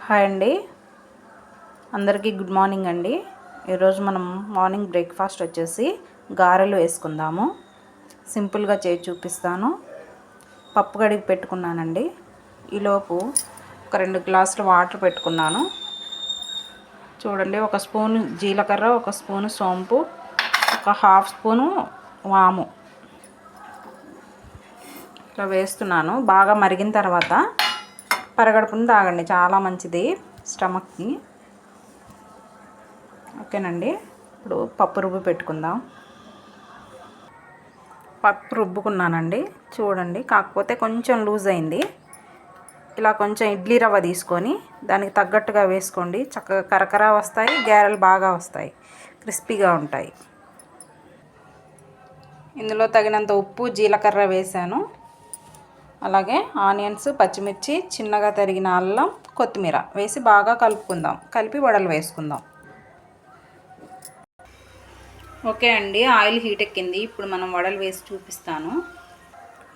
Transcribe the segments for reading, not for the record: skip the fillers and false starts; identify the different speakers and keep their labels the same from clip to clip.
Speaker 1: Hi అండి, అందరికీ good morning అండి. ఈరోజు మనం మార్నింగ్ బ్రేక్ఫాస్ట్ వచ్చేసి గారెలు వేసుకుందాము. సింపుల్గా చేసి చూపిస్తాను. పప్పు కడిగి పెట్టుకున్నానండి. ఈలోపు ఒక 2 గ్లాసులు వాటర్ పెట్టుకున్నాను. చూడండి, 1 స్పూన్ జీలకర్ర, 1 స్పూను సోంపు, 1/2 స్పూను వాము ఇట్లా వేస్తున్నాను. బాగా మరిగిన తర్వాత పరగడుపున తాగండి, చాలా మంచిది స్టమక్కి. ఓకేనండి. ఇప్పుడు పప్పు రుబ్బు పెట్టుకుందాం. పప్పు రుబ్బుకున్నానండి. చూడండి, కాకపోతే కొంచెం లూజ్ అయింది. ఇలా కొంచెం ఇడ్లీ రవ్వ తీసుకొని దానికి తగ్గట్టుగా వేసుకోండి. చక్కగా కరకర వస్తాయి, గారెలు బాగా వస్తాయి, క్రిస్పీగా ఉంటాయి. ఇందులో తగినంత ఉప్పు, జీలకర్ర వేసాను. అలాగే ఆనియన్స్, పచ్చిమిర్చి, చిన్నగా తరిగిన అల్లం, కొత్తిమీర వేసి బాగా కలుపుకుందాం. కలిపి వడలు వేసుకుందాం. ఓకే అండి, ఆయిల్ హీట్ ఎక్కింది. ఇప్పుడు మనం వడలు వేసి చూపిస్తాను.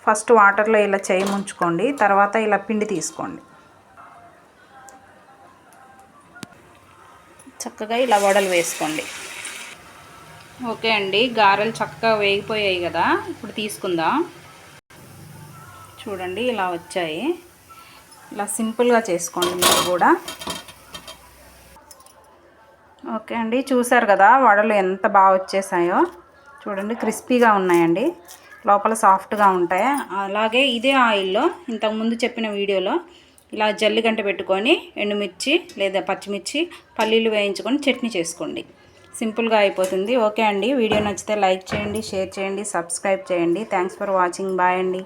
Speaker 1: ఫస్ట్ వాటర్లో ఇలా చేయి ముంచుకోండి. తర్వాత ఇలా పిండి తీసుకోండి. చక్కగా ఇలా వడలు వేసుకోండి. ఓకే అండి, గారెలు చక్కగా వేగిపోయాయి కదా. ఇప్పుడు తీసుకుందాం. చూడండి, ఇలా వచ్చాయి. ఇలా సింపుల్గా చేసుకోండి మీరు కూడా. ఓకే అండి, చూసారు కదా వడలు ఎంత బాగా వచ్చేసాయో. చూడండి, క్రిస్పీగా ఉన్నాయండి, లోపల సాఫ్ట్గా ఉంటాయి. అలాగే ఇదే ఆయిల్లో ఇంతకుముందు చెప్పిన వీడియోలో ఇలా జల్లిగంట పెట్టుకొని ఎండుమిర్చి లేదా పచ్చిమిర్చి, పల్లీలు వేయించుకొని చట్నీ చేసుకోండి. సింపుల్గా అయిపోతుంది. ఓకే అండి, వీడియో నచ్చితే లైక్ చేయండి, షేర్ చేయండి, సబ్స్క్రైబ్ చేయండి. Thanks for watching. బాయ్ అండి.